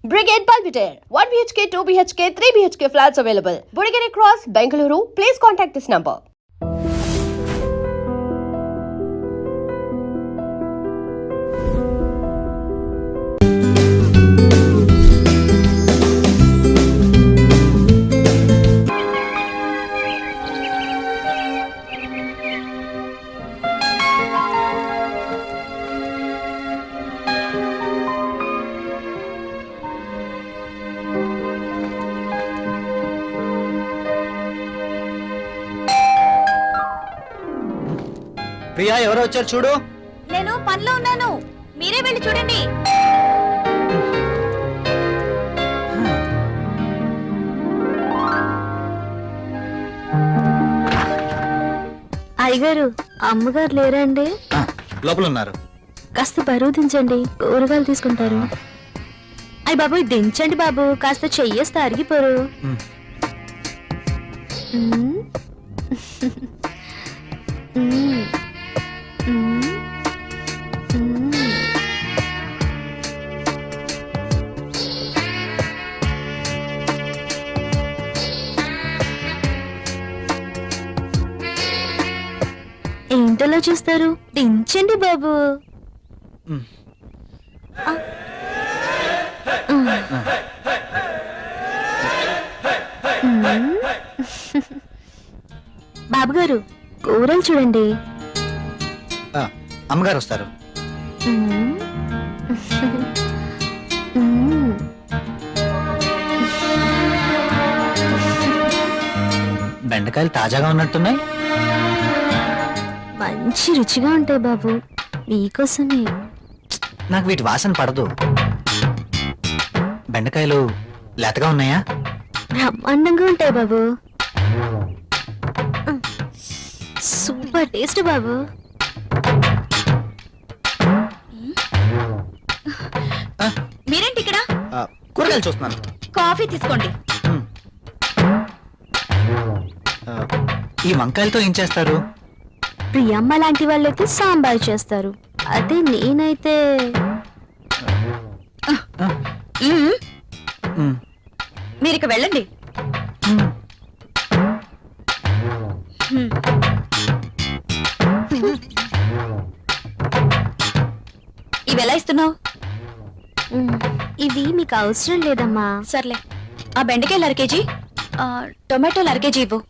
Brigade Palpitaire, 1 BHK, 2 BHK, 3 BHK flats available. Burigere Cross, Bengaluru. Please contact this number. Priya ఎవరో వచ్చారు చూడు. నేను పనిలో ఉన్నాను, మీరే వెళ్ళి చూడండి. అయ్యగారు, అమ్మగారు లేరండి? లోపల ఉన్నారు. కాస్త బరువు దించండి, కూరగాయలు తీసుకుంటారు. అయ్య బాబు, దించండి బాబు, కాస్త చెయ్యేస్తే అరిగిపోరు. ఏంటలా చూస్తారు, దించండి బాబు. బాబు గారు, కూరలు చూడండి. అమ్మగారు వస్తారు. బెండకాయలు తాజాగా ఉన్నట్టున్నాయి. మంచి రుచిగా ఉంటాయి బాబు, మీకోసమే. నాకు వీటి వాసన పడదు. బెండకాయలు లేతగా ఉన్నాయా? బ్రహ్మాండంగా ఉంటాయి బాబు, సూపర్ టేస్ట్ బాబు. మీరేంటి ఇక్కడ? కూరగాయలు చూస్తున్నాను. కాఫీ తీసుకోండి. ఈ వంకాయలతో ఏం చేస్తారు? ప్రియమ్మ లాంటి వాళ్ళైతే సాంబార్ చేస్తారు, అదే నేనైతే మీరు ఇక వెళ్ళండి. ఇవి ఎలా ఇస్తున్నావు? ఇవి మీకు అవసరం లేదమ్మా. సర్లే, ఆ బెండకాయలు 1/2 కేజీ, టొమాటోలు 1/2 కేజీ ఇవ్వు.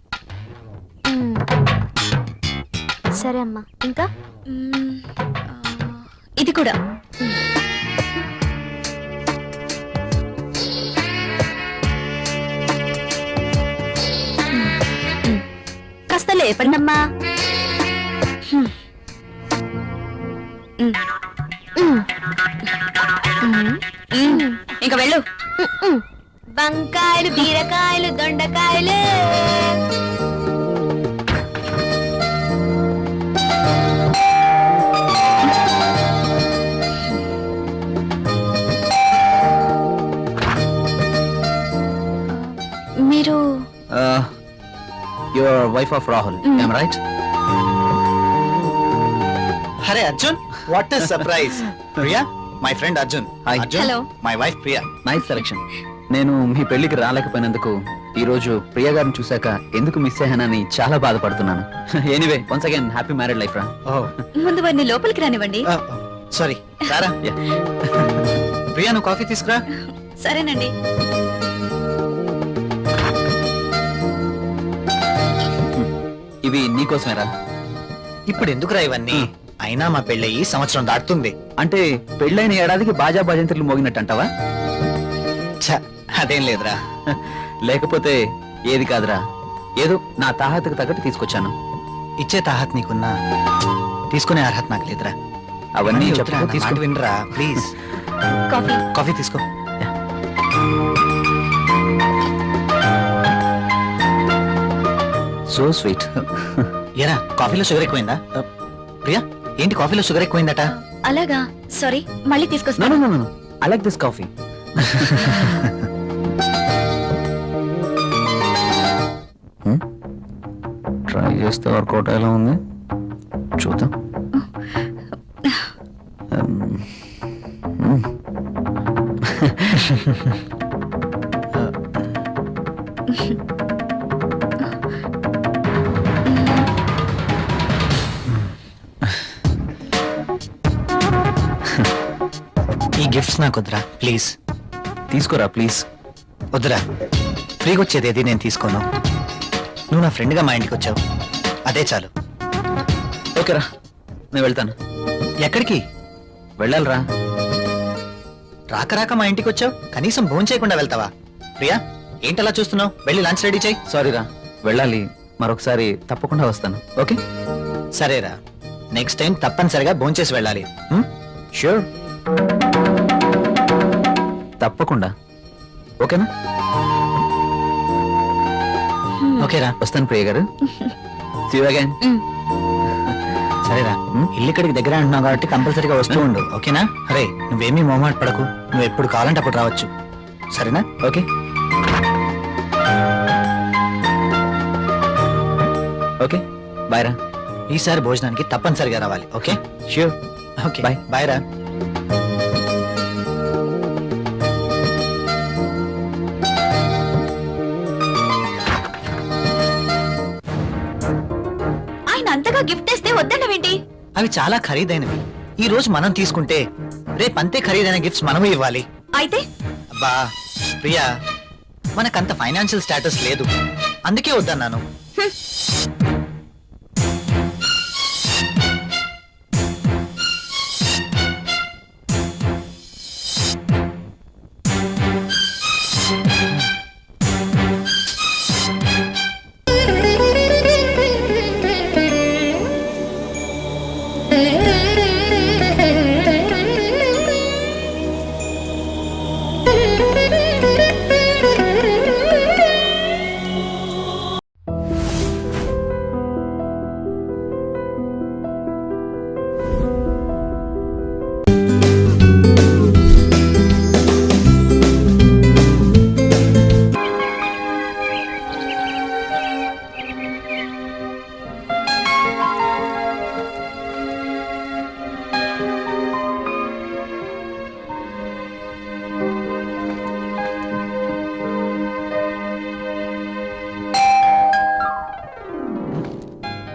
సరే అమ్మా. ఇంకా ఇది కూడా. కాస్త లేపండి అమ్మా. ఇంకా వెళ్ళు. వంకాయలు, బీరకాయలు, దొండకాయలు. మీరు your wife of Rahul, I'm right? అరే Arjun, what is surprise. Priya, my friend Arjun. Hi Arjun. Hello. My wife Priya. Nice selection. నేను మీ పెళ్లికి రాలేకపోయినందుకు ఈ రోజు ప్రియ గారిని చూశాక ఎందుకు మిస్ అయ్యానని చాలా బాధపడుతున్నాను. Anyway, once again happy married life రా. ముందు వారిని లోపలికి రానివ్వండి. సారీ, రారా. ప్రియా, నువ్వు కాఫీ తీసుకురా. సరేనండి. ఇవి నీకోసమేరా. ఇప్పుడు ఎందుకురా ఇవన్నీ? అయినా మా పెళ్ళయి సంవత్సరం దాటుతుంది. అంటే పెళ్ళైన ఏడాదికి బాజా భజంత్రులు మోగినట్టు అంటావా? అదేం లేదురా. లేకపోతే ఏది కాదురా, ఏదో నా తాహతకు తగ్గట్టు తీసుకొచ్చాను. ఇచ్చే తాహత్ నీకున్నా, తీసుకునే అర్హత నాకు లేదురా. అవన్నీ తీసుకు వినరా ప్లీజ్. కాఫీ. కాఫీ తీసుకో. So sweet. ఏరా, కాఫీలో షుగర్ ఎక్కువైందా? ప్రియా, ఏంటి కాఫీలో షుగర్ ఎక్కువైందట? అలాగా, సారీ, మళ్ళీ తీసుకొస్తాను. No. I like this coffee. Try చేస్తే వర్కౌట్ ఎలా ఉంది చూద్దాం. ఈ గిఫ్ట్స్ నాకు వద్దురా ప్లీజ్. తీసుకోరా ప్లీజ్. వద్దురా, ఫ్రీగా వచ్చేది ఏది నేను తీసుకోను. నువ్వు నా ఫ్రెండ్గా మా ఇంటికి వచ్చావు, అదే చాలు. ఓకేరా, నేను వెళ్తాను. ఎక్కడికి? వెళ్ళాలిరా. రాక రాక మా ఇంటికి వచ్చావు, కనీసం భోజనం చేయకుండా వెళ్తావా? ప్రియా, ఏంటలా చూస్తున్నావు? వెళ్ళి లంచ్ రెడీ చేయి. సారీరా, వెళ్ళాలి. మరొకసారి తప్పకుండా వస్తాను. ఓకే? సరేరా, నెక్స్ట్ టైం తప్పనిసరిగా భోజనం చేసి వెళ్ళాలి. ష్యూర్, తప్పకుండా. ఓకేనా? ఓకేరా, వస్తాను ప్రియ గారు. See you again. సరేరా. ఇల్లు ఇక్కడికి దగ్గర అంటున్నావు కాబట్టి కంపల్సరీగా వస్తూ ఉండు. ఓకేనా? అరే, నువ్వేమీ మొహమాట పడకు, నువ్వు ఎప్పుడు కావాలంటే అప్పుడు రావచ్చు. సరేనా? ఓకే ఓకే, బాయ్ రా. ఈసారి భోజనానికి తప్పనిసరిగా రావాలి. Okay? Sure. Okay, Bye. Bye రా. ఆయన అంతగా గిఫ్ట్ ఇస్తే వద్దన్నవేంటి? అవి చాలా ఖరీదైనవి. ఈ రోజు మనం తీసుకుంటే రేపంతే ఖరీదైన గిఫ్ట్స్ మనము ఇవ్వాలి. అయితే అబ్బా ప్రియా, మనకంత ఫైనాన్షియల్ స్టేటస్ లేదు, అందుకే వద్దన్నాను.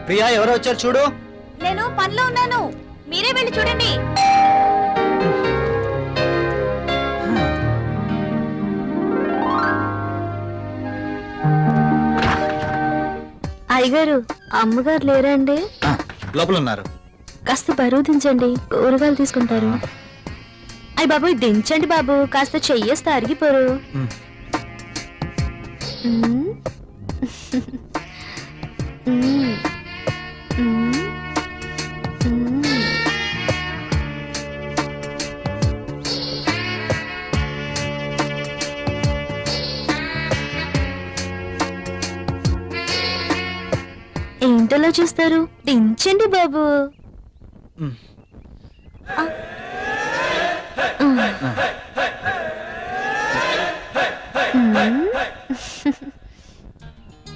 ప్రియా, ఎవరో వచ్చారు చూడు. నేను పనిలో ఉన్నాను, మీరే వెళ్ళి చూడండి. అయ్యగారు, అమ్మగారు లేరండి? లోపల ఉన్నారు. కాస్త బరువు దించండి, కూరగాయలు తీసుకుంటారు. అయ్య బాబు, దించండి బాబు, కాస్త చెయ్యేస్తే అరిగిపోరు. మ్. మ్. మ్. మ్. మ్. ఏంటలా చూస్తారు? దించండి బాబు. మ్.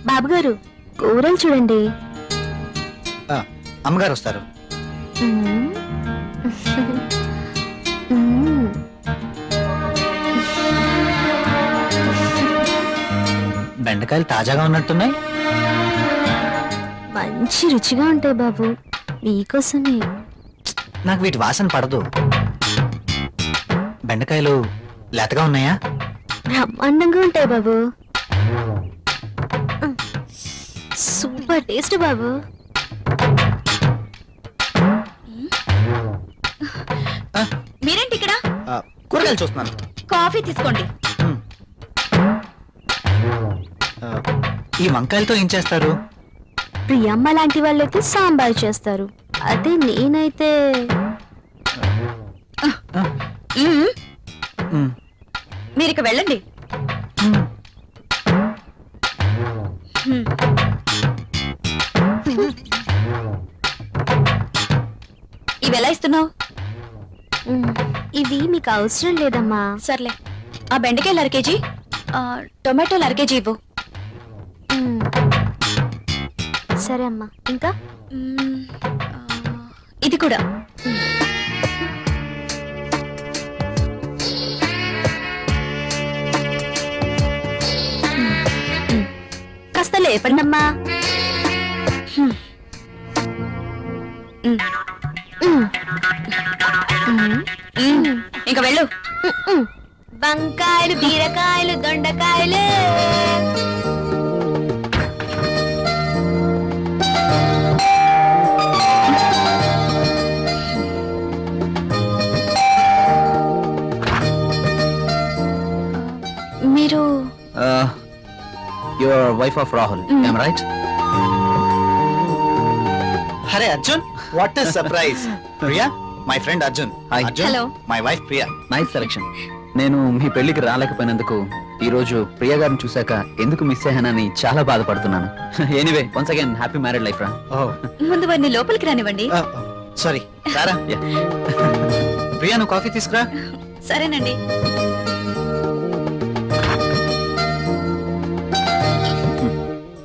బాబు గారు, కూరలు చూడండి. ఆ, అమ్మగారు వస్తారు. మ్మ్. మ్మ్. బెండకాయలు తాజాగా ఉన్నట్టున్నాయి. మంచి రుచిగా ఉంటాయి బాబు, మీకోసమే. నాకు వీటి వాసన పడదు. బెండకాయలు లేతగా ఉన్నాయా? బ్రహ్మాండంగా ఉంటాయి బాబు. సూపర్ టేస్ట్ బాబు. ఆ, మీరేంటి ఇక్కడ? ఆ, కూరగాయలు చూస్తున్నాను. కాఫీ తీసుకోండి. మ్. ఆ, ఈ వంకాయలతో ఏం చేస్తారు? ప్రియమ్మ లాంటి వాళ్ళైతే సాంబార్ చేస్తారు, అదే నేనైతే ఆ, మ్. మీరు ఇక వెళ్ళండి. మ్. ఇవి ఎలా ఇస్తున్నావు? ఇవి మీకు అవసరం లేదమ్మా. సర్లే, ఆ బెండకాయలు 1/2 కేజీ, టొమాటోలు 1/2 కేజీ ఇవ్వు. సరే అమ్మా. ఇంకా ఇది కూడా. కాస్త లేపండమ్మా. ఇంకా వెళ్ళు. వంకాయలు, బీరకాయలు, దొండకాయలు. మీరు your wife of Rahul, I'm right? అరే Arjun, what is surprise. Priya, my friend Arjun. Hi. Arjun, Hello. My wife Priya. Nice selection. నేను మీ పెళ్లికి రాలేకపోయినందుకు ఈ రోజు ప్రియ గారిని చూశాక ఎందుకు మిస్ అయ్యానని చాలా బాధపడుతున్నాను. Anyway, once again happy married life రా. ముందు వారిని లోపలికి రానివ్వండి. సారీ, రారా. ప్రియా, నువ్వు కాఫీ తీసుకురా. సరేనండి.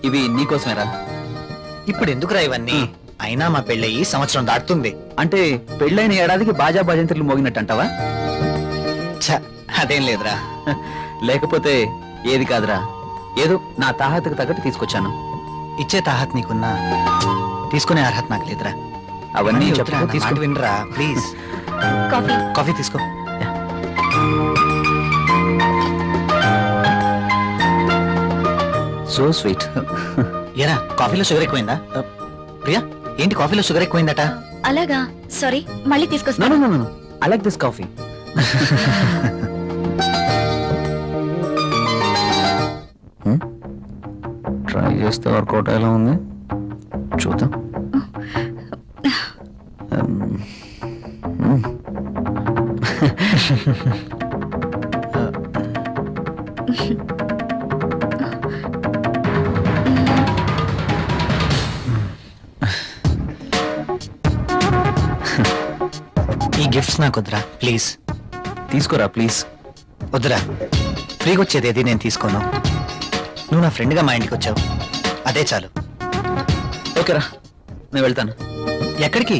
ఇవి నీకోసమేరా. ఇప్పుడు ఎందుకురా ఇవన్నీ? అయినా మా పెళ్ళయి సంవత్సరం దాటుతుంది. అంటే పెళ్ళైన ఏడాదికి బాజా భజంత్రులు మోగినట్టు అంటావా? ఛ, అదేం లేదురా. లేకపోతే ఏది కాదురా, ఏదో నా తాహతకు తగ్గట్టు తీసుకొచ్చాను. ఇచ్చే తాహత్ నీకున్నా, తీసుకునే అర్హత నాకు లేదురా. అవన్నీ చెప్తురా, చెప్పుకో, నా మాట తీసుకో. వినరా ప్లీజ్. కాఫీ. కాఫీ తీసుకో. So sweet. ఏరా, కాఫీలో షుగర్ ఎక్కువైందా? ప్రియా, ఏంటి కాఫీలో షుగర్ ఎక్కువైందట? అలాగా, సారీ, మళ్ళీ తీసుకొస్తాను. No, I like this coffee. Try చేస్తే వర్కౌట్ ఎలా ఉంది చూద్దాం. ఈ గిఫ్ట్స్ నాకు వద్దురా ప్లీజ్. తీసుకోరా ప్లీజ్. వద్దురా, ఫ్రీగా వచ్చేది ఏది నేను తీసుకోను. నువ్వు నా ఫ్రెండ్గా మా ఇంటికి వచ్చావు, అదే చాలు. ఓకేరా, నేను వెళ్తాను. ఎక్కడికి?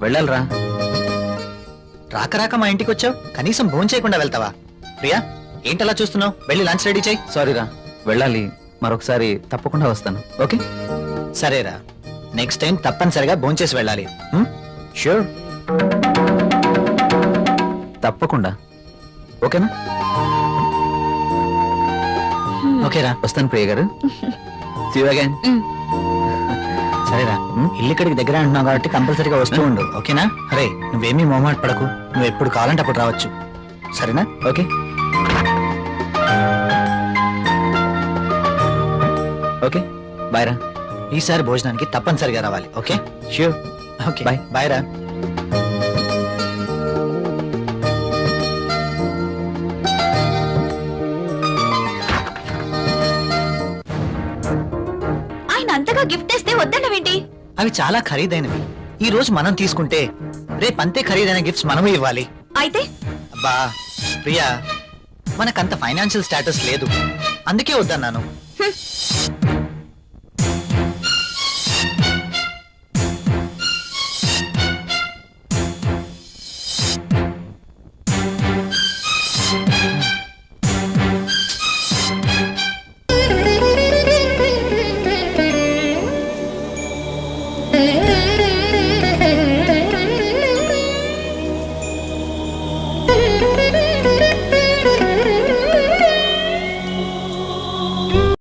వెళ్ళాలిరా. రాక రాక మా ఇంటికి వచ్చావు, కనీసం భోజనం చేయకుండా వెళ్తావా? ప్రియా, ఏంటలా చూస్తున్నావు? వెళ్ళి లంచ్ రెడీ చేయి. సారీరా, వెళ్ళాలి. మరొకసారి తప్పకుండా వస్తాను. ఓకే? సరేరా, నెక్స్ట్ టైం తప్పనిసరిగా భోంచేసి వెళ్ళాలి. ష్యూర్, తప్పకుండా. ఓకేనా? ఓకేరా, వస్తాను ప్రియ గారు. See you again. సరేరా. ఇల్లు ఇక్కడికి దగ్గర అంటున్నావు కాబట్టి కంపల్సరీగా వస్తూ ఉండు, ఓకేనా? అరే, నువ్వేమీ మొహమాట పడకు, నువ్వు ఎప్పుడు కావాలంటే అప్పుడు రావచ్చు, సరేనా? ఓకే, ఓకే, బాయ్ రా. ఈసారి భోజనానికి తప్పనిసరిగా రావాలి, okay? Sure. Okay, Bye. Bye రా. ఆయన అంతగా గిఫ్ట్ ఇస్తే వద్దన్నవేంటి? అవి చాలా ఖరీదైనవి. ఈ రోజు మనం తీసుకుంటే రేపు అంతే ఖరీదైన గిఫ్ట్స్ మనము ఇవ్వాలి. అయితే అబ్బా ప్రియా, మనకంత ఫైనాన్షియల్ స్టేటస్ లేదు, అందుకే వద్దన్నాను.